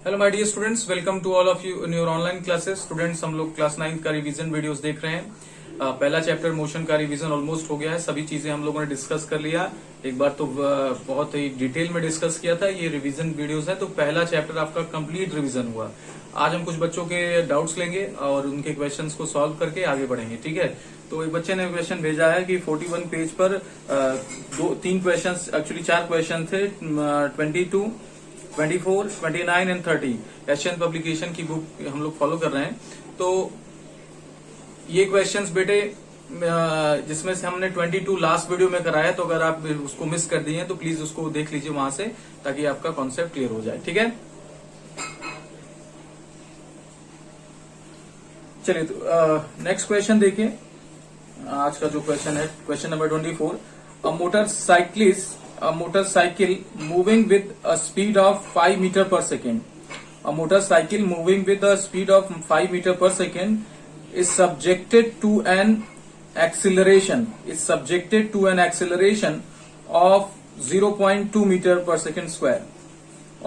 Hello my dear students, welcome to all of you in your online classes. Students, हम लोग class 9 का revision videos देख रहे हैं। पहला चैप्टर मोशन का रिवीजन ऑलमोस्ट हो गया है। सभी चीजें हम लोगों ने डिस्कस कर लिया। एक बार तो बहुत ही डिटेल में डिस्कस किया था। ये रिवीजन वीडियोस है, तो पहला चैप्टर आपका कंप्लीट रिवीजन हुआ। आज हम कुछ बच्चों के डाउट्स लेंगे और उनके क्वेश्चंस को सॉल्व करके आगे बढ़ेंगे, ठीक है। तो एक बच्चे ने क्वेश्चन भेजा है कि 41 पेज पर तीन क्वेश्चन, एक्चुअली 4 क्वेश्चन थे, 22, 24, 29 एंड 30 एशियन पब्लिकेशन की बुक हम लोग फॉलो कर रहे हैं। तो ये क्वेश्चंस बेटे जिसमें से हमने 22 लास्ट वीडियो में कराया, तो अगर आप उसको मिस कर दिए तो प्लीज उसको देख लीजिए वहां से, ताकि आपका कॉन्सेप्ट क्लियर हो जाए, ठीक है। चलिए, तो नेक्स्ट क्वेश्चन देखिए। आज का जो क्वेश्चन है, question number 24। A motorcycle moving with a speed of 5 meter per second. A motorcycle moving with a speed of 5 meter per second is subjected to an acceleration. Of 0.2 meter per second square.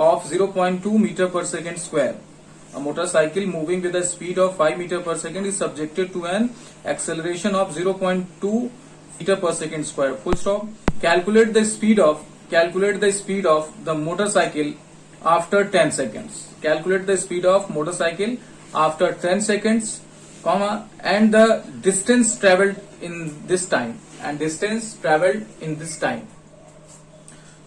Of 0.2 meter per second square. A motorcycle moving with a speed of 5 meter per second is subjected to an acceleration of 0.2 meter per second square. Full stop. Calculate the speed of the motorcycle after 10 seconds. Calculate the speed of motorcycle after 10 seconds, comma, and the distance traveled in this time.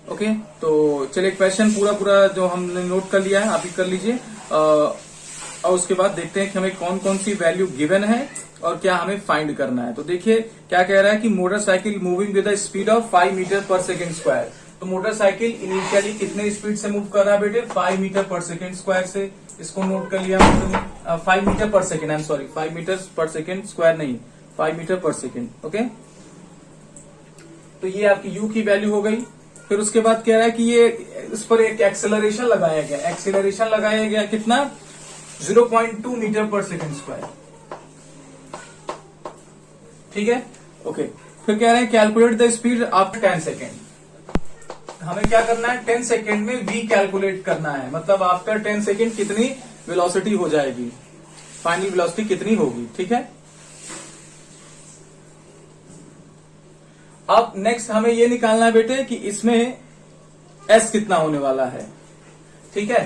Okay, तो चलिए question पूरा जो हमने note कर लिया है, आप भी कर लीजिए। और उसके बाद देखते हैं कि हमें कौन कौन सी वैल्यू गिवन है और क्या हमें फाइंड करना है। तो देखिए क्या कह रहा है कि motorcycle moving with the speed of 5 metre per second square. तो मोटरसाइकिल इनिशियली कितने स्पीड से मूव कर रहा है बेटे? 5 मीटर पर सेकेंड स्क्वायर से। इसको नोट कर लिया हमने। 5 metre per second, I am sorry, 5 metre per second square नहीं, 5 मीटर पर सेकेंड। ओके, तो ये आपकी यू की वैल्यू हो गई। फिर उसके बाद कह रहा है कि ये इस पर एक एक्सेलरेशन लगाया गया। कितना? 0.2 मीटर पर सेकेंड स्क्वायर, ठीक है। ओके, फिर कह रहे हैं calculate the speed after 10 second. हमें क्या करना है? 10 सेकेंड में v कैलकुलेट करना है। मतलब आफ्टर 10 सेकेंड कितनी वेलोसिटी हो जाएगी, फाइनल वेलोसिटी कितनी होगी, ठीक है। अब नेक्स्ट हमें ये निकालना है बेटे कि इसमें s कितना होने वाला है, ठीक है।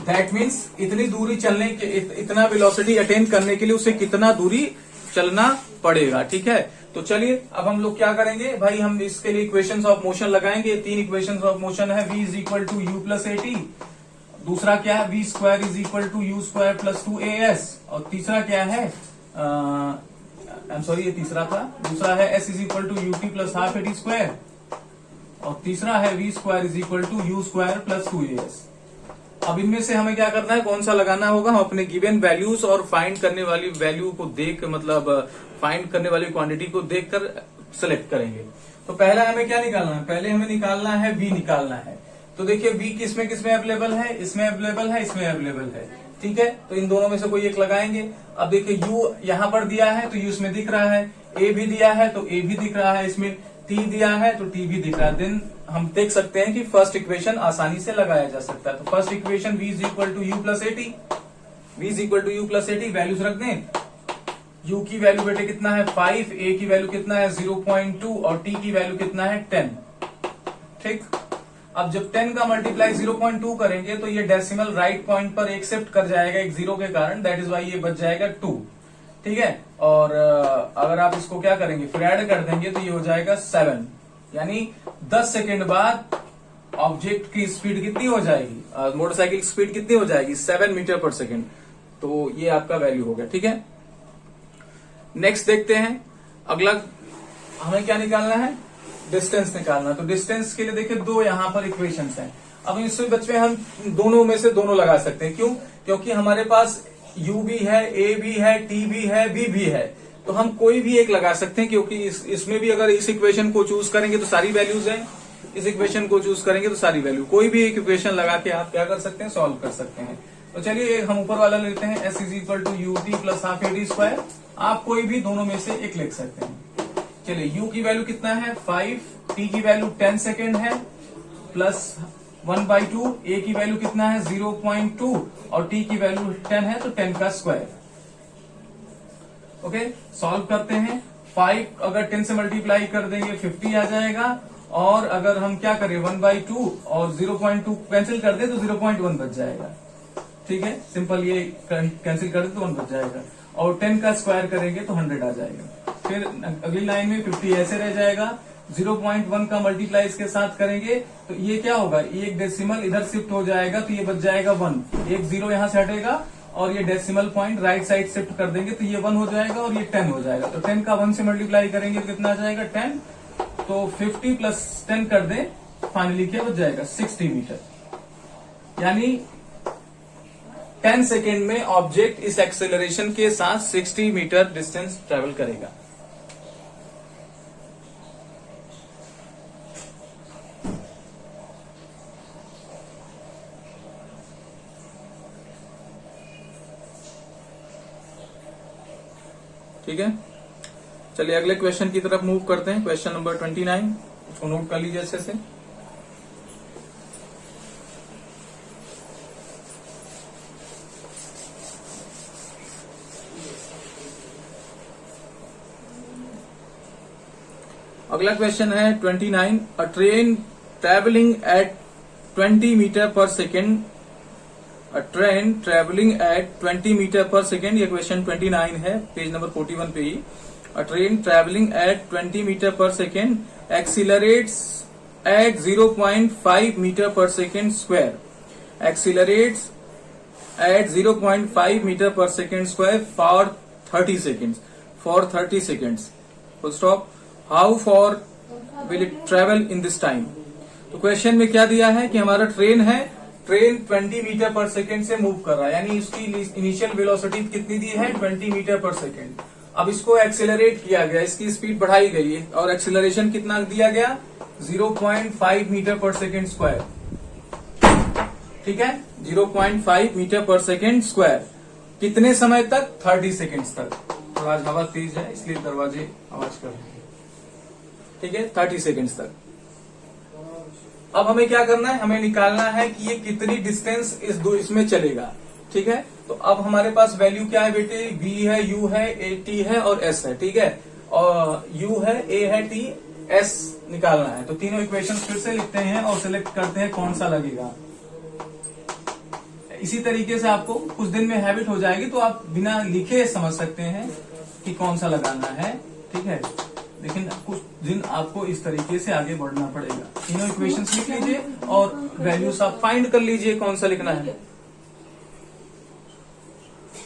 दैट मीन्स इतनी दूरी चलने के, इतना वेलोसिटी अटेन करने के लिए उसे कितना दूरी चलना पड़ेगा, ठीक है। तो चलिए अब हम लोग क्या करेंगे भाई, हम इसके लिए इक्वेशंस ऑफ मोशन लगाएंगे। 3 इक्वेशंस ऑफ मोशन है। v is equal to u plus a t, दूसरा क्या है? v square is equal to u square plus 2as, और तीसरा क्या है? आई एम सॉरी, ये तीसरा था। दूसरा है s is equal to u t plus half a t square, और तीसरा है v square is equal to u square plus 2as। अब इनमें से हमें क्या करना है, कौन सा लगाना होगा? हम अपने गिवन वैल्यूज और फाइंड करने वाली वैल्यू को देख, मतलब फाइंड करने वाली क्वांटिटी को देखकर सेलेक्ट करेंगे। तो पहला हमें क्या निकालना है? पहले हमें निकालना है v निकालना है। तो देखिए v किसमें अवेलेबल है? इसमें अवेलेबल है, इसमें अवेलेबल है, ठीक है। तो इन दोनों में से कोई एक लगाएंगे। अब देखिए u यहाँ पर दिया है तो u इसमें दिख रहा है, a भी दिया है तो a भी दिख रहा है, इसमें t दिया है तो t भी दिख रहा है। देन हम देख सकते हैं कि फर्स्ट इक्वेशन आसानी से लगाया जा सकता है। तो first equation v is equal to u plus a t, values रख दें। u की वैल्यू बेटे कितना है? 5, a की वैल्यू कितना है? 0.2, और t की वैल्यू कितना है? 10, ठीक। अब जब 10 का मल्टीप्लाई 0.2 करेंगे तो ये डेसिमल राइट पॉइंट पर एक्सेप्ट कर जाएगा एक जीरो के कारण, दैट इज वाई ये बच जाएगा 2, ठीक है। और अगर आप इसको क्या करेंगे, फिर ऐड कर देंगे तो ये हो जाएगा 7, यानी 10 सेकेंड बाद ऑब्जेक्ट की स्पीड कितनी हो जाएगी, मोटरसाइकिल की स्पीड कितनी हो जाएगी? 7 मीटर पर सेकेंड। तो ये आपका वैल्यू हो गया, ठीक है। नेक्स्ट देखते हैं, अगला हमें क्या निकालना है? डिस्टेंस निकालना। तो डिस्टेंस के लिए देखिए दो यहाँ पर इक्वेशंस हैं। अब इसमें बच्चे हम दोनों में से दोनों लगा सकते हैं। क्यों? क्योंकि हमारे पास u भी है, a भी है, t भी है, v भी है। तो हम कोई भी एक लगा सकते हैं, क्योंकि इसमें भी अगर इस इक्वेशन को चूज करेंगे तो सारी वैल्यूज हैं, इस इक्वेशन को चूज करेंगे तो सारी वैल्यू। कोई भी एक इक्वेशन लगा के आप क्या कर सकते हैं? सॉल्व कर सकते हैं। तो चलिए हम ऊपर वाला लेते हैं, s is equal to u t plus half a t square. आप कोई भी दोनों में से एक लिख सकते हैं। चलिए u की वैल्यू कितना है? 5, t की वैल्यू 10 सेकेंड है, प्लस 1/2, ए की वैल्यू कितना है 0.2 और टी की वैल्यू 10 है तो 10 का स्क्वायर। ओके, सॉल्व करते हैं। 5 अगर 10 से मल्टीप्लाई कर देंगे 50 आ जाएगा, और अगर हम क्या करें 1/2 और 0.2 कैंसिल कर दे तो 0.1 बच जाएगा। ठीक है, सिंपल, ये कैंसिल कर दे तो 1 बच जाएगा, और 10 का स्क्वायर करेंगे तो 100 आ जाएगा। फिर अगली लाइन में 50 ऐसे रह जाएगा, 0.1 का मल्टीप्लाई इसके साथ करेंगे तो ये क्या होगा, एक डेसिमल इधर शिफ्ट हो जाएगा तो ये बच जाएगा 1, एक 0 यहां से हटेगा और ये decimal point right side shift कर देंगे तो ये 1 हो जाएगा और ये 10 हो जाएगा। तो 10 का 1 से मल्टीप्लाई करेंगे तो कितना आ जाएगा 10, तो 50 प्लस 10 कर दे, फाइनली क्या बच जाएगा 60 मीटर। यानी 10 सेकेंड में ऑब्जेक्ट इस एक्सेलरेशन के साथ 60 मीटर डिस्टेंस ट्रेवल करेगा। ठीक है, चलिए अगले क्वेश्चन की तरफ मूव करते हैं। क्वेश्चन नंबर 29, इसको नोट कर लीजिए अच्छे से। अगला क्वेश्चन है 29, a train travelling at 20 metre per second, a train travelling at 20 metre per second, ये क्वेश्चन 29 है, पेज नंबर 41 पे ही। A train travelling at 20 metre per second accelerates at 0.5 metre per second square, accelerates at 0.5 metre per second square for 30 seconds, for 30 seconds, full stop. How far will it travel in this time. तो question में क्या दिया है कि हमारा train है, train 20 metre per second से move कर रहा है, यानी इसकी इनिशियल वेलोसिटी कितनी दी है 20 मीटर पर सेकेंड। अब इसको एक्सेलरेट किया गया, इसकी स्पीड बढ़ाई गई है और एक्सेलरेशन कितना दिया गया 0.5 मीटर पर सेकेंड स्क्वायर। ठीक है, 0.5 मीटर पर सेकेंड स्क्वायर, कितने समय तक 30 सेकेंड्स तक। थोड़ा आज हवा तेज है इसलिए दरवाजे आवाज कर रहे हैं। ठीक है, 30 सेकेंड्स तक। अब हमें क्या करना है, हमें निकालना है कि ये कितनी डिस्टेंस इसमें चलेगा। ठीक है, तो अब हमारे पास वैल्यू क्या है बेटे, v है, u है, t है और s है। ठीक है, और u है, a है, t, s निकालना है। तो तीनों इक्वेशन फिर से लिखते हैं और सिलेक्ट करते हैं कौन सा लगेगा। इसी तरीके से आपको कुछ दिन में हैबिट हो जाएगी तो आप बिना लिखे समझ सकते हैं कि कौन सा लगाना है। ठीक है, लेकिन कुछ दिन आपको इस तरीके से आगे बढ़ना पड़ेगा। तीनों इक्वेशंस लिख लीजिए और वैल्यूज आप फाइंड कर लीजिए कौन सा लिखना है।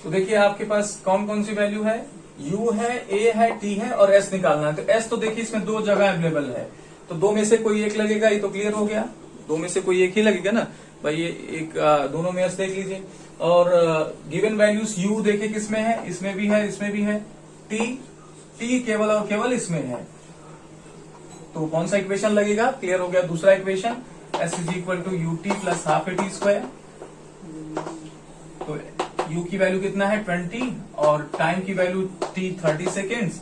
तो देखिए आपके पास कौन कौन सी वैल्यू है, u है, a है, t है और s निकालना है। तो s तो देखिए इसमें दो जगह अवेलेबल है, तो दो में से कोई एक लगेगा, ये तो क्लियर हो गया, दो में से कोई एक ही लगेगा ना भाई, ये एक दोनों में s देख लीजिए। और गिवन वैल्यूज u देखिए किसमें है, इसमें भी है, इसमें भी है, t केवल और केवल इसमें है, तो कौन सा इक्वेशन लगेगा, क्लियर हो गया। दूसरा equation s is equal to u t plus half a t square. तो u की वैल्यू कितना है 20 और टाइम की वैल्यू t 30 सेकेंड्स,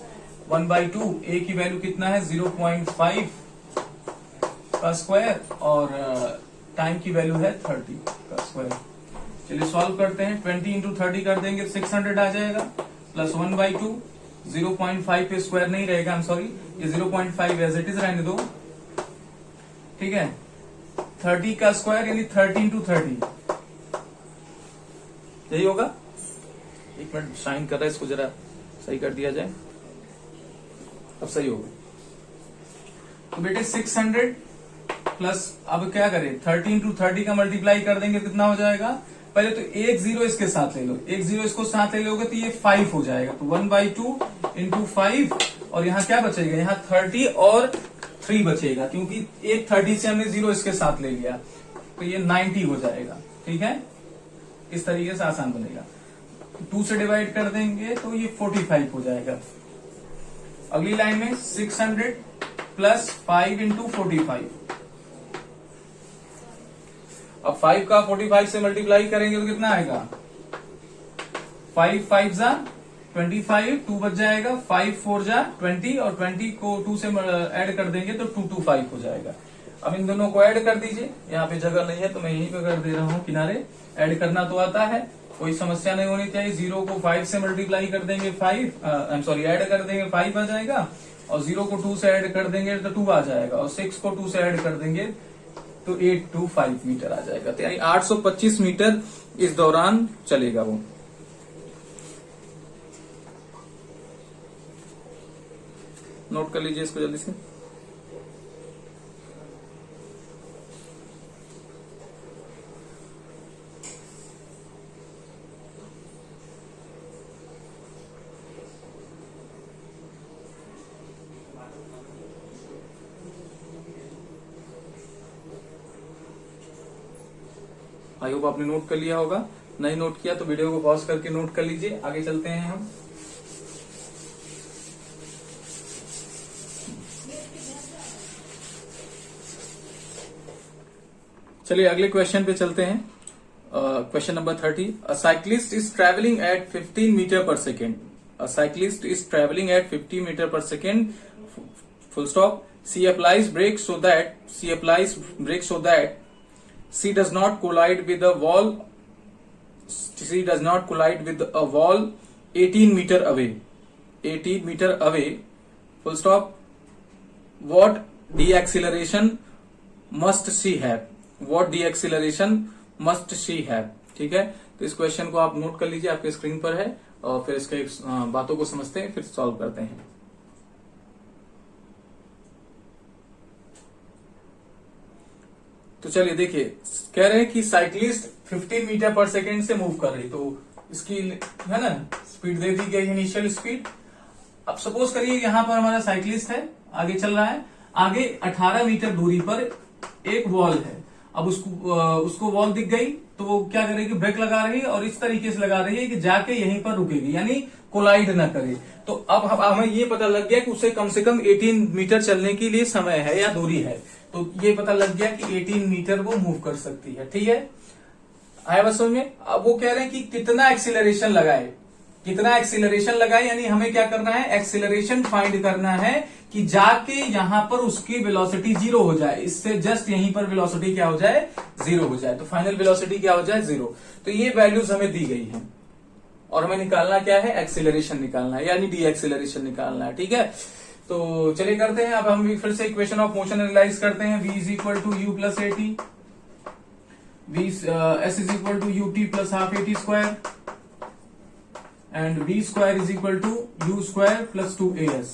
1/2, a की वैल्यू कितना है 0.5 का स्क्वायर और टाइम की वैल्यू है 30 का स्क्वायर। चलिए सॉल्व करते हैं, 20 इंटू 30 कर देंगे 600 आ जाएगा, प्लस 1/2, 0.5 पे स्क्वायर नहीं रहेगा, आई एम सॉरी, ये 0.5 एज इट इज रहने दो। ठीक है, 30 का स्क्वायर यानी 30 इंटू 30, यही होगा। एक मिनट साइन कर रहा है, इसको जरा सही कर दिया जाए, अब सही होगा। तो बेटे 600 प्लस, अब क्या करें 30 इंटू 30 का मल्टीप्लाई कर देंगे कितना हो जाएगा, पहले तो एक जीरो इसके साथ ले लो, एक जीरो इसको साथ ले लोगे तो ये 5 हो जाएगा, तो 1/2 इंटू 5 और यहाँ क्या बचेगा, यहाँ 30 और 3 बचेगा, क्योंकि एक 30 से हमने जीरो इसके साथ ले लिया, तो ये 90 हो जाएगा। ठीक है, इस तरीके से आसान बनेगा। 2 से डिवाइड कर देंगे तो ये 45 हो जाएगा। अगली लाइन में 600 प्लस 5 इंटू 45, अब 5 का 45 से मल्टीप्लाई करेंगे तो कितना आएगा, 5 5 जा 25, 2 बच जाएगा, 5 4 जा 20 और 20 को 2 से ऐड कर देंगे तो 225 हो जाएगा। अब इन दोनों को ऐड कर दीजिए, यहाँ पे जगह नहीं है तो मैं यहीं पे कर दे रहा हूँ किनारे। ऐड करना तो आता है, कोई समस्या नहीं होनी चाहिए। 0 को 5 से मल्टीप्लाई कर देंगे 5, आई एम सॉरी ऐड कर देंगे 5 आ जाएगा, और 0 को 2 से ऐड कर देंगे तो 2 आ जाएगा, और 6 को 2 से ऐड कर देंगे तो 825 मीटर आ जाएगा। तो यानी 825 मीटर इस दौरान चलेगा वो। नोट कर लीजिए इसको जल्दी से। आई होप आपने नोट कर लिया होगा, नहीं नोट किया तो वीडियो को पॉज करके नोट कर लीजिए। आगे चलते हैं हम। चलिए अगले क्वेश्चन पे चलते हैं। Question number 30। A cyclist is travelling at 15 metre per second. A cyclist is travelling at 50 metre per second, full stop. She applies brake so that she does not collide with a wall 18 meter away, full stop. What deceleration must she have? ठीक है, तो इस question को आप note कर लीजिए, आपके screen पर है, और फिर इसके बातों को समझते हैं, फिर सॉल्व करते हैं। तो चलिए देखिए, कह रहे हैं कि साइक्लिस्ट 15 मीटर पर सेकेंड से मूव कर रही, तो इसकी है ना स्पीड दे दी गई, इनिशियल स्पीड। अब सपोज करिए यहां पर हमारा साइक्लिस्ट है, आगे चल रहा है, आगे 18 मीटर दूरी पर एक वॉल है। अब उसको वॉल दिख गई तो वो क्या करेगी, ब्रेक लगा रही है, और इस तरीके से लगा रही है कि जाके यहीं पर रुकेगी, यानी कोलाइड ना करे। तो अब हमें ये पता लग गया कि उसे कम से कम 18 मीटर चलने के लिए समय है या दूरी है, तो ये पता लग गया कि 18 मीटर वो मूव कर सकती है। ठीक है, आया बस समझ में। अब वो कह रहे हैं कि कितना एक्सीलरेशन लगाए, यानी हमें क्या करना है, एक्सीलरेशन फाइंड करना है कि जाके यहां पर उसकी वेलोसिटी 0 हो जाए, इससे जस्ट यहीं पर वेलोसिटी क्या हो जाए, 0 हो जाए, तो फाइनल वेलोसिटी क्या हो जाए, 0। तो ये वैल्यूज हमें दी गई हैं, और हमें निकालना क्या है, एक्सीलरेशन निकालना है, यानी डी एक्सीलरेशन निकालना है। ठीक है, तो चलिए करते हैं। अब हम फिर से इक्वेशन ऑफ मोशन एनालाइज करते हैं। v is equal to u plus a t, s is equal to u t plus half a t square, and v square is equal to u square plus 2as,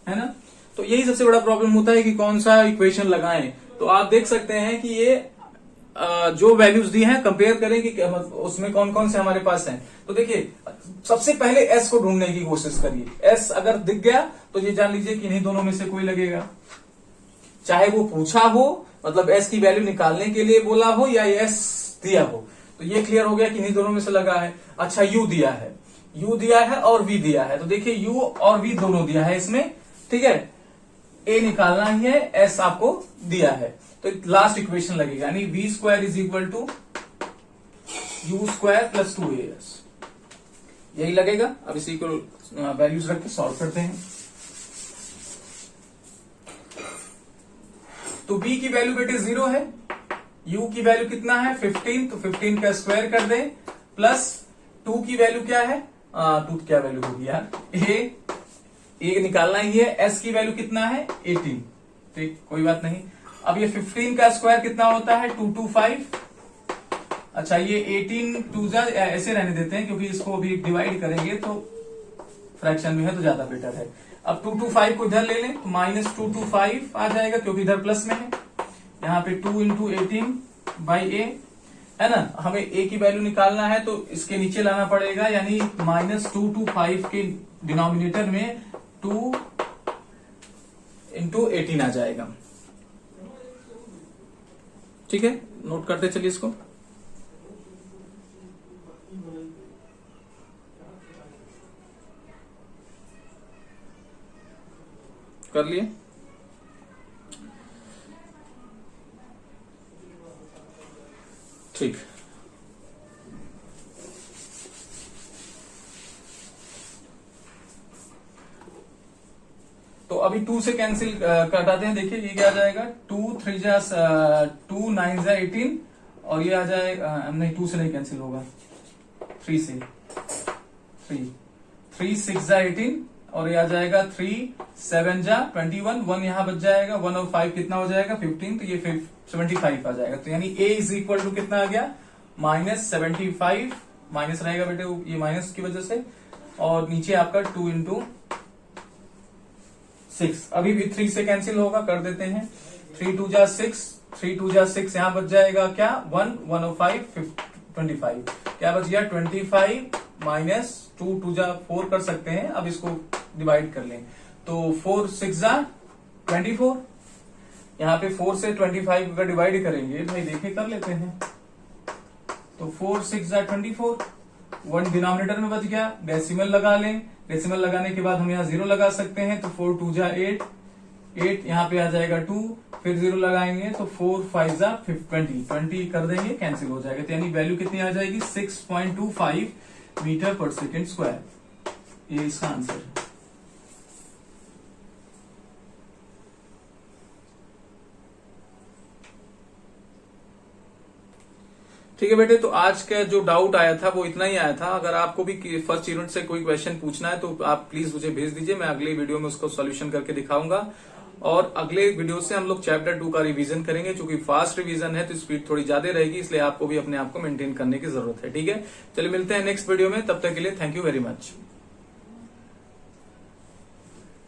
है ना। तो यही सबसे बड़ा problem होता है कि कौन सा इक्वेशन लगाएं। तो आप देख सकते हैं कि ये जो वैल्यूज दी हैं कंपेयर करें कि उसमें कौन कौन से हमारे पास हैं। तो देखिए, सबसे पहले s को ढूंढने की कोशिश करिए। s अगर दिख गया तो ये जान लीजिए कि इन्हीं दोनों में से कोई लगेगा, चाहे वो पूछा हो, मतलब s की वैल्यू निकालने के लिए बोला हो, या s दिया हो। तो ये क्लियर हो गया कि इन्हीं दोनों में से लगा है। अच्छा, u दिया है और v दिया है, तो देखिए u और v दोनों दिया है इसमें। ठीक है, a निकालना ही है, s आपको दिया है, तो लास्ट इक्वेशन लगेगा, यानी v square is equal to u square plus 2as, यही लगेगा। अब इसी को वैल्यूज रख के सॉल्व करते हैं। तो v की वैल्यू बेटे 0 है, u की वैल्यू कितना है 15, तो 15 का स्क्वायर कर दें, प्लस 2 की वैल्यू क्या है, 2 क्या वैल्यू होगी यार, a निकालना ही है। s की वैल्यू कितना है 18, ठीक, कोई बात नहीं। अब ये 15 का स्क्वायर कितना होता है 225। अच्छा, ये 18 2 ऐसे रहने देते हैं, क्योंकि इसको अभी डिवाइड करेंगे तो फ्रैक्शन में है तो ज्यादा बेटर है। अब 225 को इधर ले लें तो -225 आ जाएगा, क्योंकि इधर प्लस में है। यहाँ पे 2 × 18/a है ना। हमें a की वैल्यू निकालना है तो इसके नीचे लाना पड़ेगा, यानी -225 के डिनोमिनेटर में 2 × 18 आ जाएगा। ठीक है, नोट करते चलिए इसको। कर लिए। ठीक, तो अभी 2 से कैंसिल कटाते हैं। देखिए ये क्या आ जाएगा, 2 3 जा 2 9 जा 18 और ये आ जाएगा, नहीं 2 से नहीं कैंसिल होगा, 3 से 3 6 जा 18 और ये आ जाएगा 3 7 जा 21, 1 यहाँ बच जाएगा, 1 और 5 कितना हो जाएगा 15, तो ये 75 आ जाएगा। तो यानी a इज इक्वल टू कितना आ गया, -75, माइनस रहेगा बेटे ये माइनस की वजह से, और नीचे आपका 2 × 6, अभी भी 3 से कैंसिल होगा, कर देते हैं। 3 2 जा 6, 3 2 जा 6, यहाँ बच जाएगा क्या 1 1 और 5 25, क्या बच गया 25 माइनस 2 2 जा 4 कर सकते हैं, अब इसको डिवाइड कर लें तो 4 6 जा 24, यहाँ पे 4 से 25 का डिवाइड करेंगे भाई, देखे कर लेते हैं। तो 4 6 जा 24, 1 डिनोमिनेटर में बच गया, डेसिमल लगा लें, डेसिमल लगाने के बाद हम यहाँ 0 लगा सकते हैं, तो 4 2 जा 8, 8 यहाँ पे आ जाएगा 2, फिर 0 लगाएंगे तो 4 5 जा 20 कर देंगे, कैंसिल हो जाएगा। तो यानी वैल्यू कितनी आ जाएगी 6.25 मीटर पर सेकेंड स्क्वायर, ये इसका आंसर है। ठीक है बेटे, तो आज का जो डाउट आया था वो इतना ही आया था। अगर आपको भी फर्स्ट यूनिट से कोई क्वेश्चन पूछना है तो आप प्लीज मुझे भेज दीजिए, मैं अगले वीडियो में उसको सॉल्यूशन करके दिखाऊंगा। और अगले वीडियो से हम लोग चैप्टर 2 का रिवीजन करेंगे, क्योंकि फास्ट रिवीजन है तो स्पीड थोड़ी ज्यादा रहेगी, इसलिए आपको भी अपने आप को मेंटेन करने की जरूरत है। ठीक है, चलिए मिलते हैं नेक्स्ट वीडियो में, तब तक के लिए थैंक यू वेरी मच।